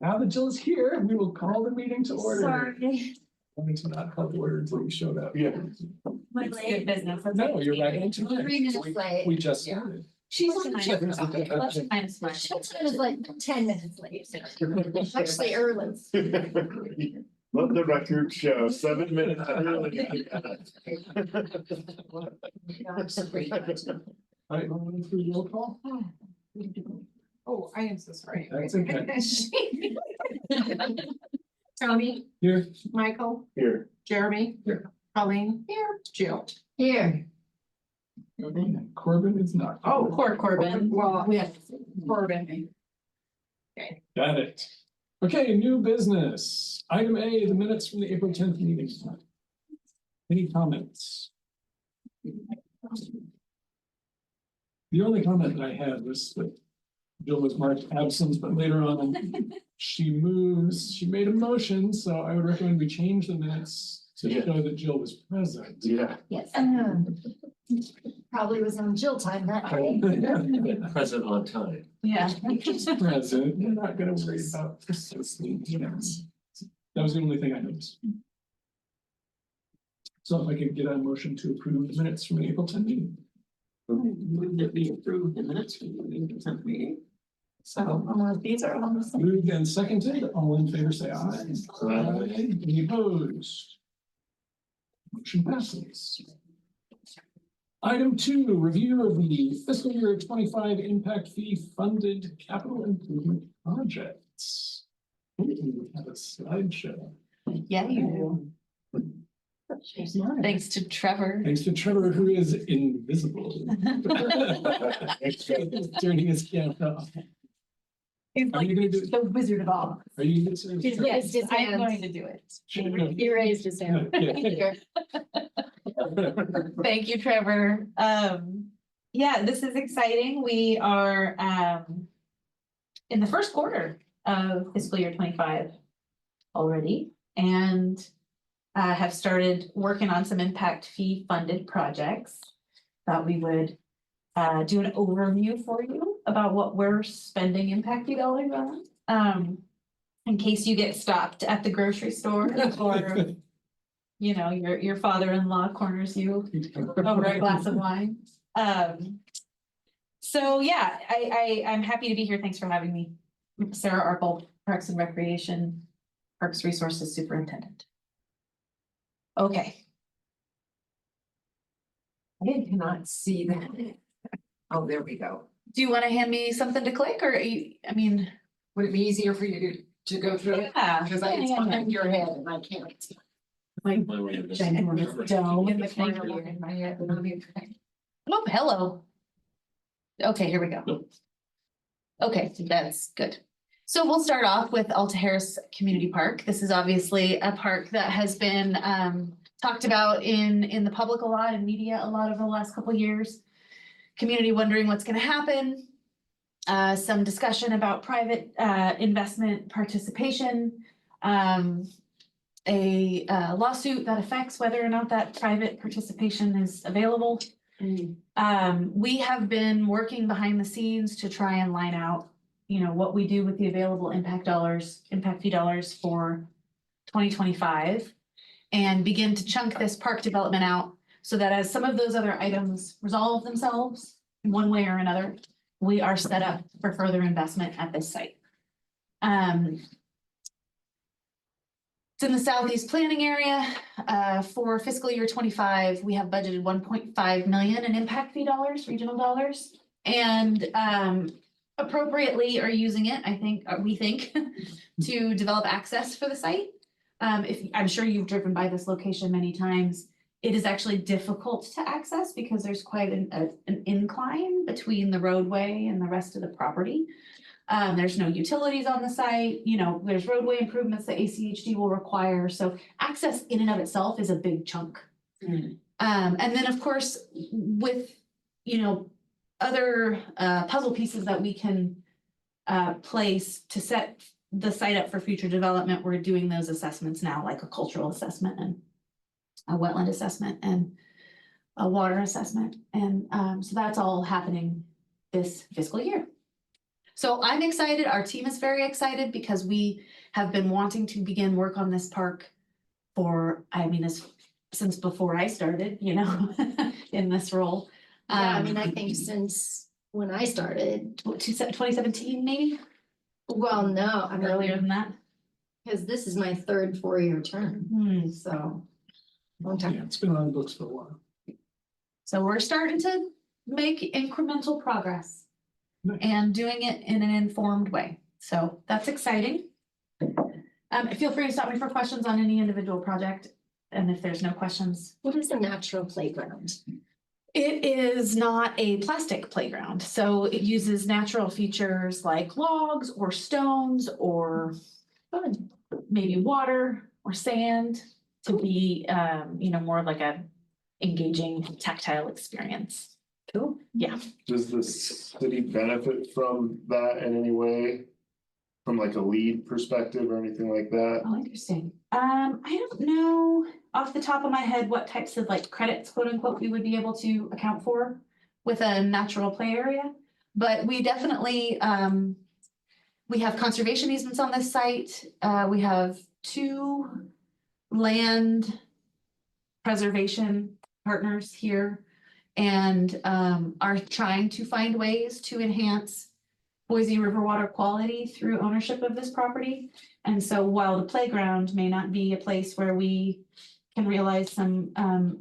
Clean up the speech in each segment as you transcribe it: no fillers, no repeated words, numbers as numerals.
Now that Jill is here, we will call the meeting to order. Sorry. Wanting to not call the order until you showed up. Yeah. My good business. No, you're right on time. 3 minutes late. We just started. She's minus one. Shutdown is like 10 minutes late. Actually early. Let the record show 7 minutes early. All right, moving through roll call. Oh, I am so sorry. That's okay. Tony, Here. Michael, Here. Jeremy. Here. Colleen. Here. Jill. Here. Corbin is not. Oh, Corbin. Well, we have Corbin. Got it. Okay, new business. Item A, the minutes from the April 10th meeting. Any comments? The only comment that I had was that Jill was marked absent, but later on she made a motion, so I would recommend we change the minutes to Yeah. show that Jill was present. Yeah. Yes. Probably was on Jill time that day. Present on time. Yeah. Just present, you're not gonna worry about precisely, you know. That was the only thing I noticed. So if I could get a motion to approve the minutes from the April 10th meeting. Move that we approve the minutes from the April 10th meeting. So these are all the same. Moved and seconded, all in favor say aye. Aye. Any opposed? Motion passes. Item 2, review of the fiscal year 25 impact fee funded capital improvement projects. We have a slideshow. Yeah, you do. Thanks to Trevor. Thanks to Trevor, who is invisible. Turning his camera off. He's Are like you gonna do? the Wizard of Oz. Are you? gonna do- He's raised his I'm hand. going to do it. He raised his hand. Okay. Thank you, Trevor. Yeah, this is exciting. We are in the first quarter of fiscal year 25 already, and have started working on some impact fee funded projects. Thought we would do an overview for you about what we're spending impact fee dollars on. In case you get stopped at the grocery store or you know, your father-in-law corners you over a glass of wine. So yeah, I'm happy to be here. Thanks for having me. Sarah Arkle, Parks and Recreation, Parks Resources Superintendent. Okay. I cannot see that. Oh, there we go. Do you want to hand me something to click or I mean? Would it be easier for you to go through it? Yeah. Because it's behind your head and I can't. Like Ginormous dome in the corner behind my head. oh, hello. Okay, here we go. Okay, that's good. So we'll start off with Alta Harris Community Park. This is obviously a park that has been talked about in the public a lot and media a lot over the last couple of years. Community wondering what's going to happen. Some discussion about private investment participation. A lawsuit that affects whether or not that private participation is available. We have been working behind the scenes to try and line out, you know, what we do with the available impact fee dollars for 2025 and begin to chunk this park development out so that as some of those other items resolve themselves in one way or another, we are set up for further investment at this site. It's in the Southeast planning area. For fiscal year 25, we have budgeted 1.5 million in impact fee dollars, regional dollars, and appropriately are using it, I think, we think, to develop access for the site. I'm sure you've driven by this location many times. It is actually difficult to access because there's quite an incline between the roadway and the rest of the property. There's no utilities on the site, you know, there's roadway improvements that ACHD will require. So access in and of itself is a big chunk. And then of course, with, you know, other puzzle pieces that we can place to set the site up for future development, we're doing those assessments now, like a cultural assessment and a wetland assessment and a water assessment. And so that's all happening this fiscal year. So I'm excited, our team is very excited because we have been wanting to begin work on this park for, I mean, since before I started, you know, in this role. Yeah, I mean, I think since when I started, 2017 maybe, well, no, I earlier mean, than that. because this is my third 4-year term, Hmm. so. Long Yeah, time. it's been on the books for a while. So we're starting to make incremental progress Nice. and doing it in an informed way. So that's exciting. Feel free to stop me for questions on any individual project. And if there's no questions, What is a natural playground? it is not a plastic playground. So it uses natural features like logs or stones or Fun. maybe water or sand to be, you know, more like a engaging tactile experience. Cool. Yeah. Does the city benefit from that in any way? From like a lead perspective or anything like that? Oh, interesting. I don't know off the top of my head what types of like credits, quote unquote, we would be able to account for with a natural play area. But we definitely, we have conservation easements on this site. We have 2 land preservation partners here and are trying to find ways to enhance Boise River water quality through ownership of this property. And so while the playground may not be a place where we can realize some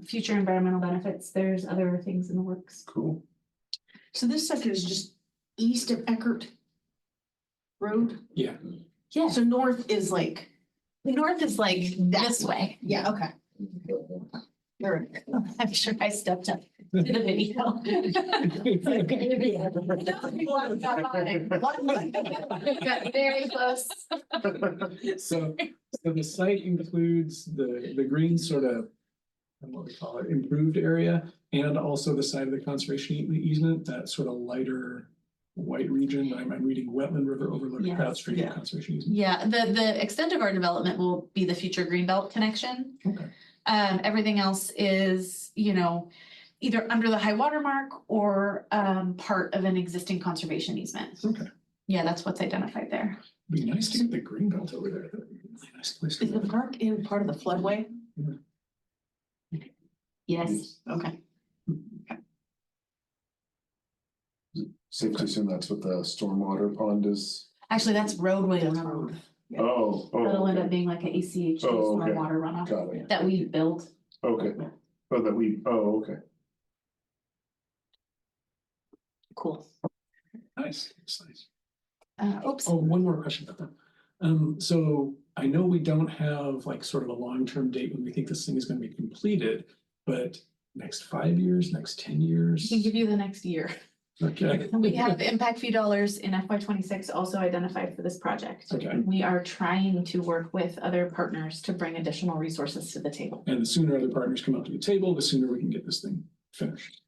future environmental benefits, there's other things in the works. Cool. So this sector is just east of Eckert Road? Yeah, Yeah, So north is like, the north is like this way. yeah, okay. You're I'm sure I stepped up to the video. Got very close. so the site includes the green sort of, what we call it, improved area, and also the side of the conservation easement, that sort of lighter white region. I'm reading Wetland River Overlook, Yes, Proud Street yeah. Conservation Easement. Yeah, the extent of our development will be the future Greenbelt connection. Okay. Everything else is, you know, either under the high water mark or part of an existing conservation easement. Okay. Yeah, that's what's identified there. Be nice to get the green belt over there. That'd be a really nice place to Is the live. park in part of the floodway? Yes. Okay. Safe to assume that's what the stormwater pond is. Actually, that's roadway to That's road. Oh, That'll oh, end up okay, being like a ACH Oh, okay. stormwater runoff got it. that we built. Okay. Oh, that we, oh, okay. Cool. Nice, nice. Oops. Oh, one more question about that. So I know we don't have like sort of a long-term date when we think this thing is gonna be completed, but next 5 years, next 10 years? I can give you the next year. Okay. We have impact fee dollars in FY 26 also identified for this project. Okay, We are trying to work with other partners to bring additional resources to the table. and the sooner other partners come up to the table, the sooner we can get this thing finished.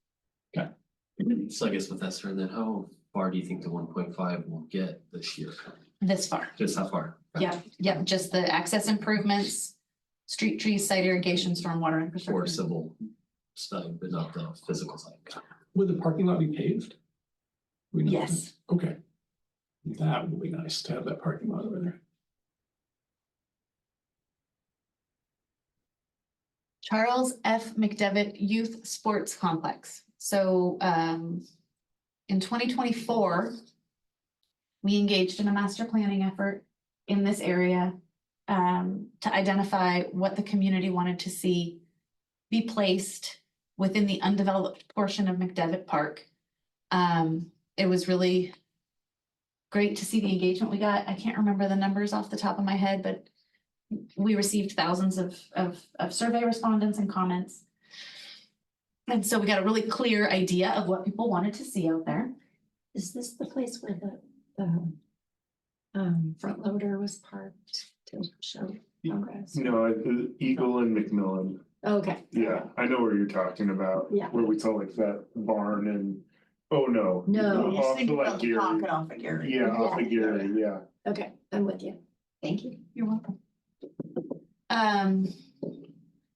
So I guess with Esther, then how far do you think the 1.5 will get this year? This far. Just how far? Yeah, just the access improvements, street trees, site irrigation, stormwater Or infrastructure. civil side, but not the physical side. Would the parking lot be paved? We know Yes. that. Okay. That would be nice to have that parking lot over there. Charles F. McDevitt Youth Sports Complex. So in 2024, we engaged in a master planning effort in this area to identify what the community wanted to see be placed within the undeveloped portion of McDevitt Park. It was really great to see the engagement we got. I can't remember the numbers off the top of my head, but we received thousands of survey respondents and comments. And so we got a really clear idea of what people wanted to see out there. Is this the place where the front loader was parked to show progress? No, Eagle and McMillan. Okay. Yeah, I know where you're talking about. Yeah. Where we saw like that barn and, oh, no. No. You're Off thinking the, about like, the Gary. pocket off of Gary. Yeah, off of Yeah. Gary, yeah. Okay, I'm with you. Thank you. You're welcome.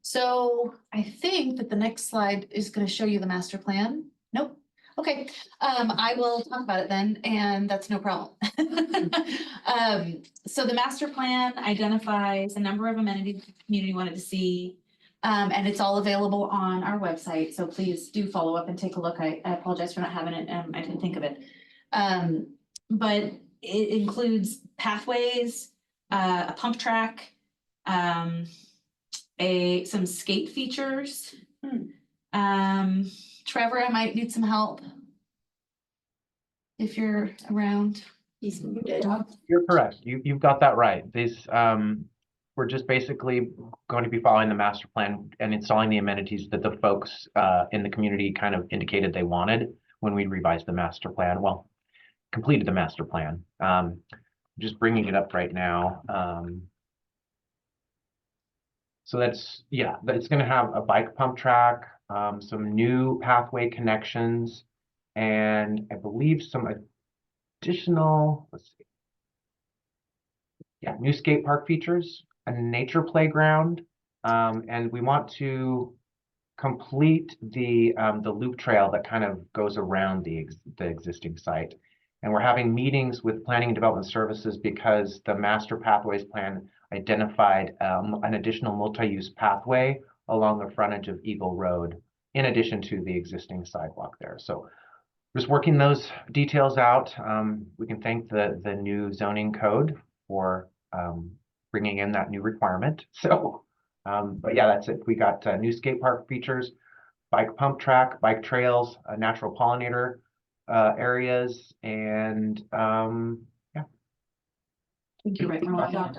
So I think that the next slide is going to show you the master plan. Nope. Okay, I will talk about it then, and that's no problem. So the master plan identifies a number of amenities the community wanted to see. And it's all available on our website, so please do follow up and take a look. I apologize for not having it, I didn't think of it. But it includes pathways, a pump track, some skate features. Trevor, I might need some help. If you're around. He's muted. You're correct. You've got that right. We're just basically going to be following the master plan and installing the amenities that the folks in the community kind of indicated they wanted when we revised the master plan. Well, completed the master plan. Just bringing it up right now. So that's going to have a bike pump track, some new pathway connections, and I believe some additional, new skate park features, a nature playground, and we want to complete the loop trail that kind of goes around the existing site. And we're having meetings with Planning and Development Services because the master pathways plan identified an additional multi-use pathway along the frontage of Eagle Road, in addition to the existing sidewalk there. So just working those details out. We can thank the new zoning code for bringing in that new requirement. So, but yeah, that's it. We got new skate park features, bike pump track, bike trails, natural pollinator areas, and I think you're right.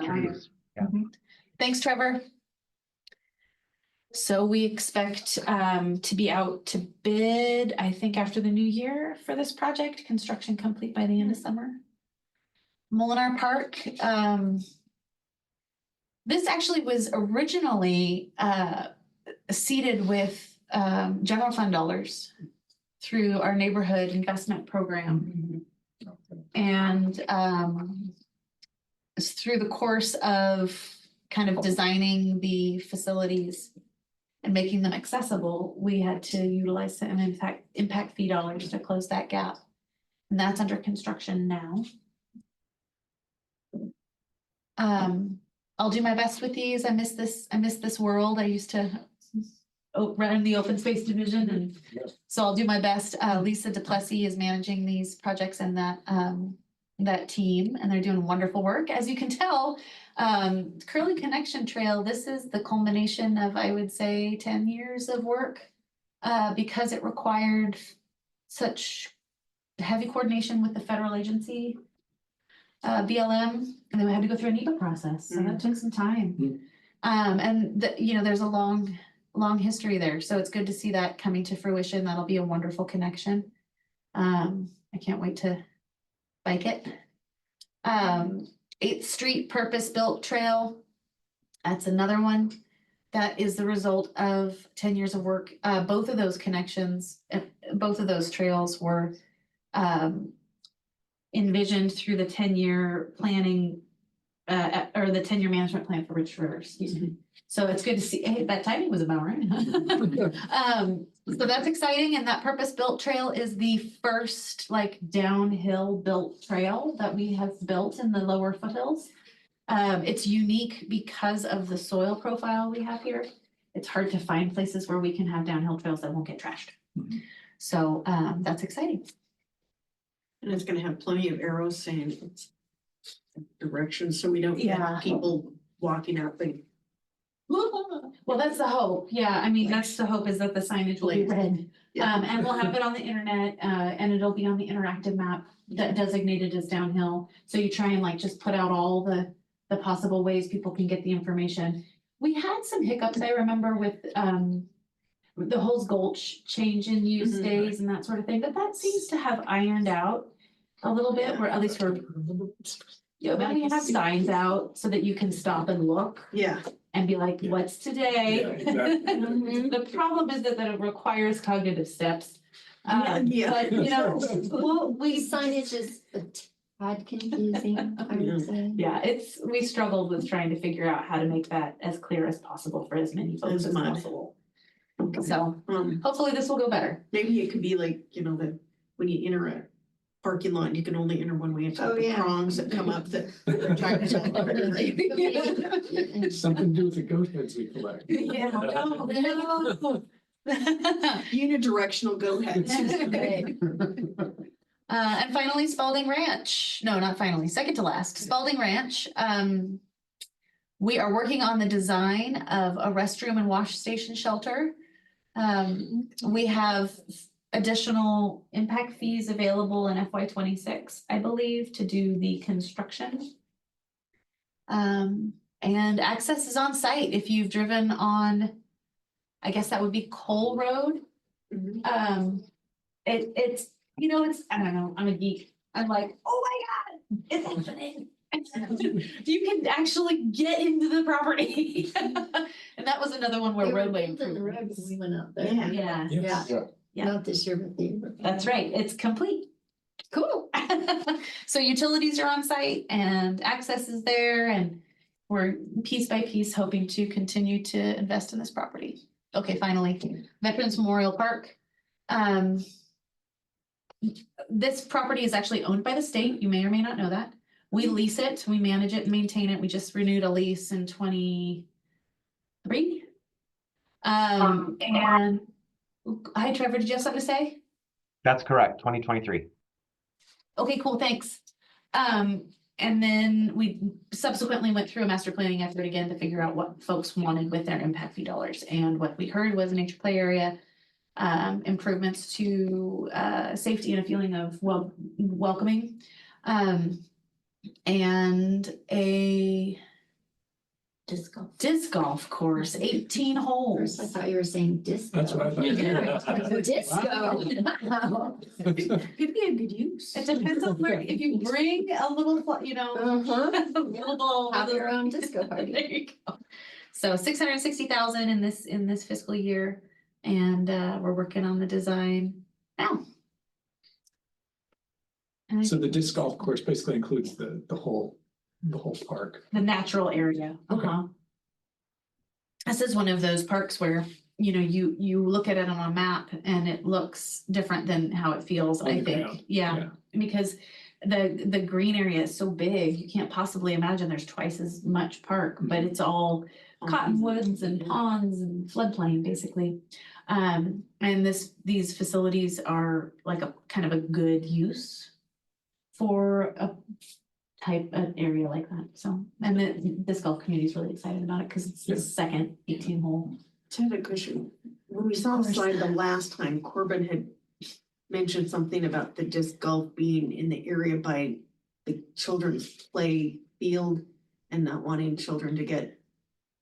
trees. Yeah. Thanks, Trevor. So we expect to be out to bid, I think, after the new year for this project, construction complete by the end of summer. Molinar Park, this actually was originally seeded with general fund dollars through our neighborhood investment program. And through the course of kind of designing the facilities and making them accessible, we had to utilize some impact fee dollars to close that gap. And that's under construction now. I'll do my best with these. I miss this world. I used to run the open space division, and so I'll do my best. Lisa Duplessis is managing these projects and that team, and they're doing wonderful work. As you can tell, Curly Connection Trail, this is the culmination of, I would say, 10 years of work, because it required such heavy coordination with the federal agency, BLM, and then we had to go through a NEPA process, so that took some time. And there's a long history there, so it's good to see that coming to fruition. That'll be a wonderful connection. I can't wait to bike it. 8th Street purpose-built trail. That's another one that is the result of 10 years of work. Both of those connections, both of those trails were envisioned through the 10-year planning or the 10-year management plan for Rich River, excuse me. So it's good to see. Hey, that timing was about right. So that's exciting. And that purpose-built trail is the first downhill built trail that we have built in the lower foothills. It's unique because of the soil profile we have here. It's hard to find places where we can have downhill trails that won't get trashed. So that's exciting. And it's gonna have plenty of arrows saying it's directions, so we don't have people walking up and. Well, that's the hope. Yeah, I mean, that's the hope, is that the signage will be red. Yeah. And we'll have it on the internet, and it'll be on the interactive map that designated as downhill. So you try and just put out all the possible ways people can get the information. We had some hiccups, I remember, with the Hulls Gulch change in use days and that sort of thing, but that seems to have ironed out a little bit, where at least we have signs out so that you can stop and look. Yeah. And be like, what's today? Yeah, exactly. The problem is that it requires cognitive steps. Yeah. But Signage is a tad confusing, I would say. yeah, we struggled with trying to figure out how to make that as clear as possible for as many folks as mud. possible. So Um, hopefully this will go better. maybe it could be the when you enter a parking lot, you can only enter one way. It's Oh, the yeah. prongs that come up that. Something to do with the goat heads we collect. Yeah, no. Unidirectional go ahead. And finally Spalding Ranch. No, not finally, second to last, Spalding Ranch. We are working on the design of a restroom and wash station shelter. We have additional impact fees available in FY 26, I believe, to do the construction. And access is on site if you've driven on, I guess that would be Cole Road. Mhm. It's, you know, it's, I don't know, I'm a geek. I'm like, oh my God, it's happening. You can actually get into the property. And that was another one where They were roadway building the road improvements. when we went out there. Yeah. Yeah, Yes. Yeah. Not this year, but the year before. that's right. It's complete. Cool. So utilities are on site and access is there, and we're piece by piece hoping to continue to invest in this property. Okay, finally, Veterans Memorial Park. This property is actually owned by the state. You may or may not know that. We lease it, we manage it and maintain it. We just renewed a lease in 23. And hi Trevor, did you have something to say? That's correct, 2023. Okay, cool, thanks. And then we subsequently went through a master planning effort again to figure out what folks wanted with their impact fee dollars. And what we heard was a nature play area, improvements to safety and a feeling of welcoming, and a disc golf course, 18 First, I holes. thought you were saying disco. That's what I thought. Disco. Could be a good use. It depends on where, if you bring a little, you know, Uh-huh. a little. Have your own disco There party. you go. So 660,000 in this fiscal year, and we're working on the design now. And So the disc golf course basically includes the whole park. the natural area. Okay. This is one of those parks where, you know, you look at it on a map and it looks different than how it feels, On I the think. ground, Yeah, because the green area is so big, you can't possibly imagine there's twice as much park, but it's all cottonwoods and ponds and floodplain, basically. And these facilities are like a kind of a good use for an area like that, so, and this golf community is really excited about it, because it's the Yeah. second 18 hole. Ted, a question. When we saw the slide the last time, Corbin had mentioned something about the disc golf being in the area by the children's play field and not wanting children to get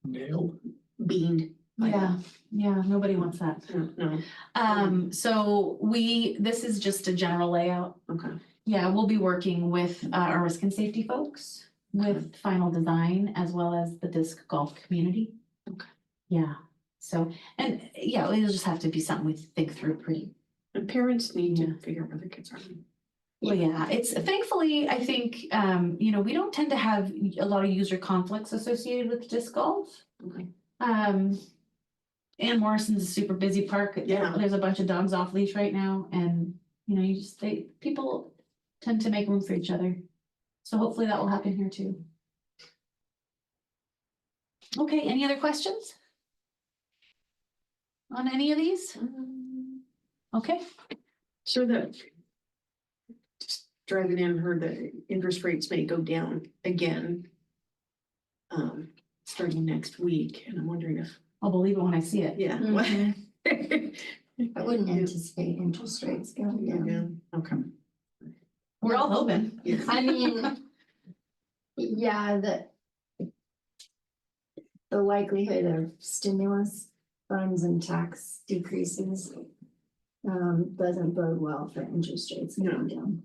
Nailed. beamed. by Yeah, yeah, nobody wants that. that. No, So this is just a general layout. okay. Yeah, we'll be working with our risk and safety folks with final design as well as the disc golf community. Okay. Yeah, so, and yeah, it'll just have to be something we think through pretty. And parents need Yeah. to figure out where their kids are. Well, yeah, it's thankfully, I think, you know, we don't tend to have a lot of user conflicts associated with disc golf. Okay. Ann Morrison's a super busy park. Yeah. There's a bunch of dogs off leash right now, and you know, people tend to make room for each other. So hopefully that will happen here too. Okay, any other questions? On any of these? Okay, So that just driving in, heard that interest rates may go down again. Starting next week, and I'm wondering if, I'll believe it when I see it. yeah. Mhm. what- I wouldn't anticipate interest rates going down. Yeah, okay. We're all hoping. Yeah. I mean, yeah, the likelihood of stimulus funds and tax decreases doesn't bode well for interest rates going down.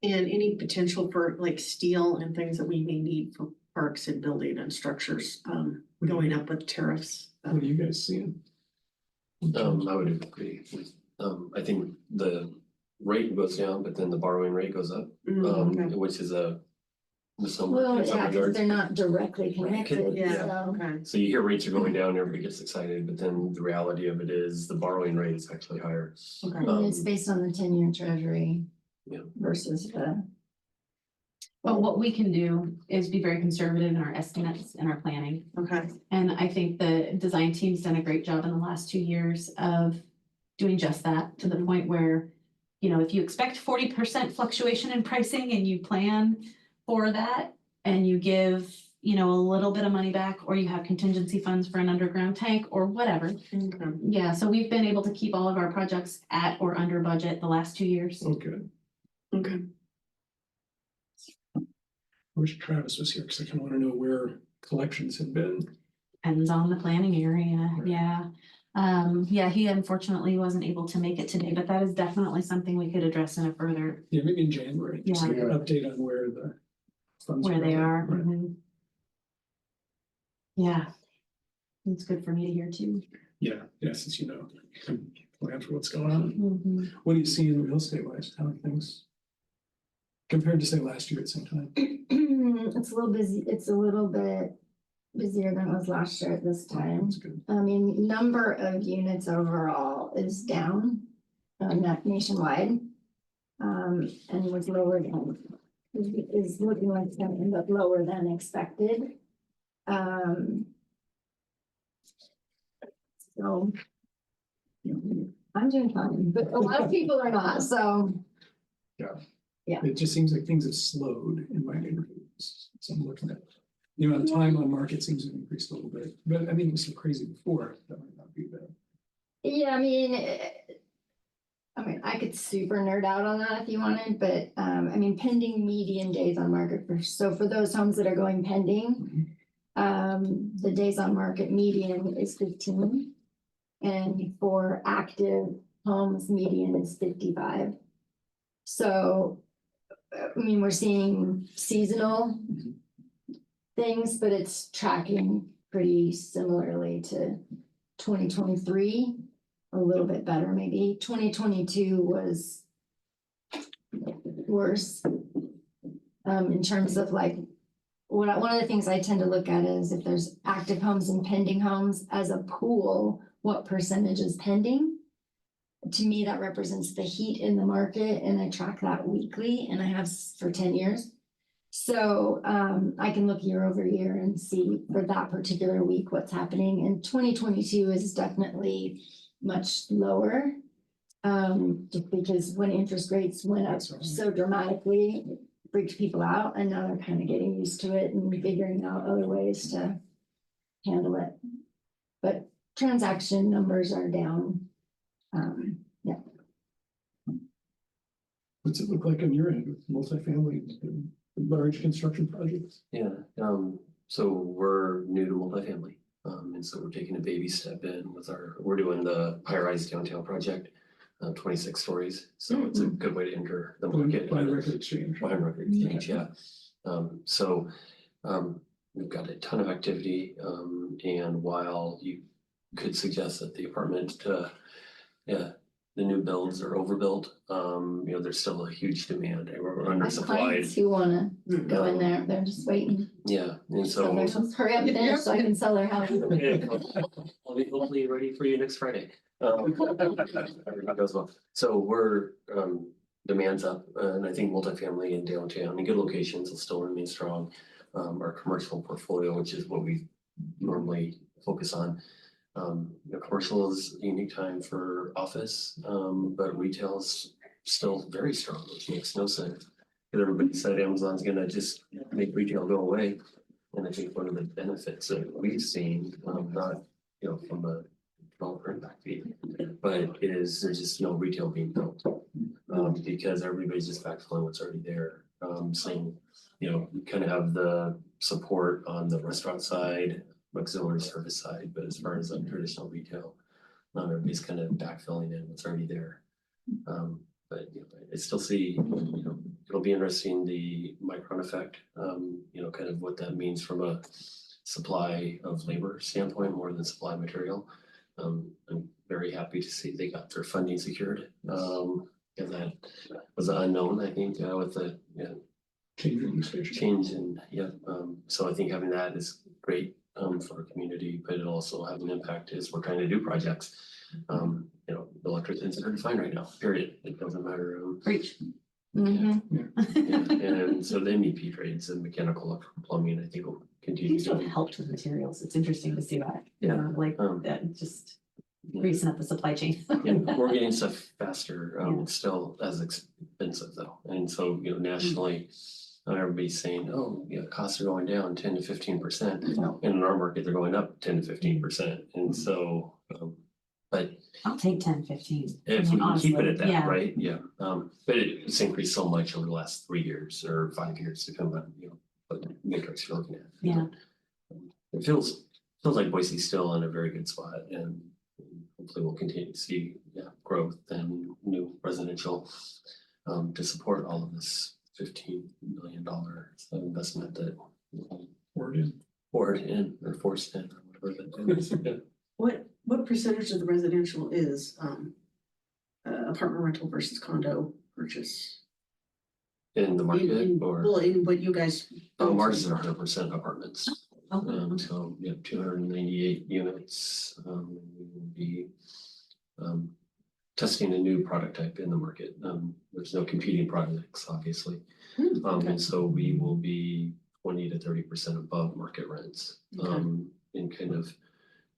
And any potential for like steel and things that we may need for parks and building and structures, going up with tariffs. What are you guys seeing? I would agree with, I think the rate goes down, but then the borrowing rate goes up, Okay. which is a in some Well, yeah, because regards. they're not directly connected, Yeah, so. okay. So you hear rates are going down, everybody gets excited, but then the reality of it is the borrowing rate is actually higher. Okay. And it's based on the 10-year treasury. Yeah. Versus the. But what we can do is be very conservative in our estimates and our planning. Okay. And I think the design team's done a great job in the last 2 years of doing just that, to the point where, you know, if you expect 40% fluctuation in pricing and you plan for that, and you give, you know, a little bit of money back, or you have contingency funds for an underground tank or whatever. Okay. Yeah, so we've been able to keep all of our projects at or under budget the last 2 years. Okay, Okay. I wish Travis was here, because I kind of want to know where collections have been. Depends on the planning area, Right. yeah. Yeah, he unfortunately wasn't able to make it today, but that is definitely something we could address in a further, Yeah, maybe in January, just Yeah. an update on where the funds where they going. are. Right. Mhm. Yeah. It's good for me to hear too. Yeah, since you know, plan for what's going on. Mhm. What do you see in real estate wise? How are things? Compared to say last year at the same time? It's a little busy, it's a little bit busier than it was last year at this time. That's good. I mean, number of units overall is down, nationwide. And was lower than, is looking like it's gonna end up lower than expected. So. I'm doing fine, but a lot of people are not, so. Yeah. It just seems like things have slowed in my neighborhoods. So I'm looking at, the amount of time on market seems to have increased a little bit, but I mean, it was so crazy before, that might not be bad. Yeah, I mean, I could super nerd out on that if you wanted, but, I mean, pending median days on market so for those homes that are going pending. The days on market median is 15. And for active homes, median is 55. So, I mean, we're seeing seasonal things, but it's tracking pretty similarly to 2023. A little bit better, maybe. 2022 was worse. In terms of like, one of the things I tend to look at is if there's active homes and pending homes as a pool, what percentage is pending? To me, that represents the heat in the market, and I track that weekly, and I have for 10 years. So I can look year over year and see for that particular week what's happening. And 2022 is definitely much lower. Just because when interest rates went up That's right. so dramatically, it freaked people out, and now they're kind of getting used to it and figuring out other ways to handle it. But transaction numbers are down. Yeah. What's it look like on your end with multifamily, and large construction projects? Yeah, so we're new to multifamily, and so we're taking a baby step in with we're doing the high-rise downtown project. 26 stories, so it's a good way to enter the market. By record exchange. Behind record exchange, yeah. So we've got a ton of activity, and while you could suggest that the apartment, the new builds are overbuilt, you know, there's still a huge demand. We're I have undersupplied. clients who wanna go in there, they're just waiting. Yeah, and So so. they're just hurry up and finish so I can sell their house. I'll be hopefully ready for you next Friday. Everything goes well. So we're, demand's up, and I think multifamily in downtown, in good locations will still remain strong. Our commercial portfolio, which is what we normally focus on. Commercial is a unique time for office, but retail is still very strong, which makes no sense. Because everybody said Amazon's gonna just make retail go away. And I think one of the benefits that we've seen, not, you know, from a developer impact fee, but is there's just no retail being built. Because everybody's just backfilling what's already there. So, you know, we kind of have the support on the restaurant side, auxiliary service side, but as far as traditional retail, not everybody's kind of backfilling in what's already there. But you know, I still see, you know, it'll be interesting, the Micron effect, you know, kind of what that means from a supply of labor standpoint more than supply of material. I'm very happy to see they got their funding secured. And that was unknown, I think, with the change in use station. change and, yeah, so I think having that is great, for our community, but it also have an impact as we're trying to do projects. You know, the electricians are fine right now, period, it doesn't matter, Preach. Mhm. yeah, and so the MEP trades and mechanical, electrical, plumbing, I think will continue Seems to have to. helped with materials. It's interesting to see that, Yeah. like Um, that, just Yeah. greasing up the supply chain. Yeah, we're getting stuff faster, Yeah. still as expensive though, and so, you know, nationally. Everybody's saying, oh, yeah, costs are going down 10 to 15%, and in our market, they're going up 10 to 15%, and so, but. I'll take 10, 15. If we can keep it honestly, at that, yeah. right, yeah, but it's increased so much over the last 3 years or 5 years, depending on, you know, what matrix you're looking at. Yeah. It feels like Boise's still in a very good spot, and hopefully we'll continue to see, yeah, growth and new residential to support all of this $15 million investment that Word in. poured in or forced in or whatever that is. Yeah. What percentage of the residential is apartment rental versus condo purchase? In the market or. Well, in what you guys. Ours is 100% apartments. Oh, So we have 298 units. We will be testing a new product type in the market. There's no competing products, obviously. And so we will be 20 to 30% above market rents. And kind of,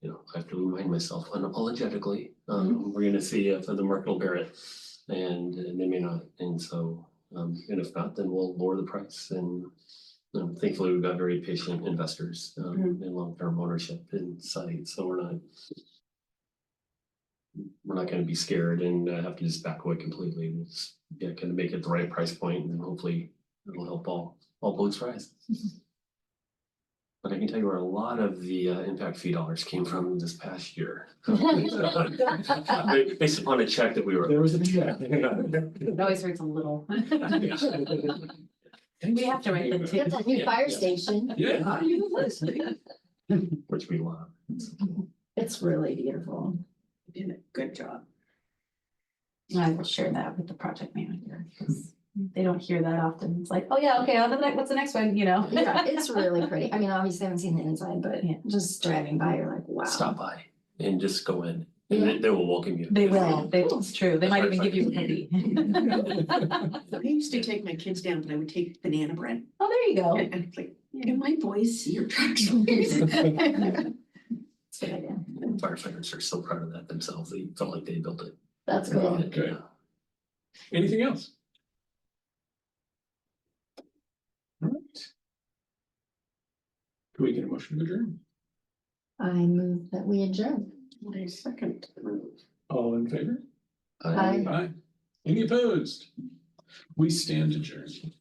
you know, I have to remind myself unapologetically, we're gonna see if the market will bear it. And they may not. And so, and if not, then we'll lower the price. And thankfully, we've got very patient investors in long-term ownership in sight, so we're not gonna be scared and have to just back away completely. We'll just, yeah, kind of make it the right price point, and hopefully it'll help all boats rise. But I can tell you where a lot of the impact fee dollars came from this past year. Based upon a check that we were. There was an exact. it always hurts a little. We have to write them too. Get that new fire station. Yeah. Which we love. It's really beautiful. You did a good job. I will share that with the project manager, because they don't hear that often. It's like, oh yeah, okay, on the next, what's the next one, you know? Yeah, it's really pretty. I mean, obviously I haven't seen the inside, but Yeah. just driving by, you're like, wow. Stop by and just go in, and Yeah. they will welcome you. They will, it's true. They might even give you a cookie. I used to take my kids down, but I would take banana bread. Oh, there you go. And it's like, can my boys see your tractor? It's a good idea. Firefighters are so proud of that themselves. They felt like they built it. That's cool. Okay. Anything else? All right. Can we get a motion to adjourn? I move that we adjourn. My second move. All in favor? Aye. Aye. Any opposed? We stand adjourned.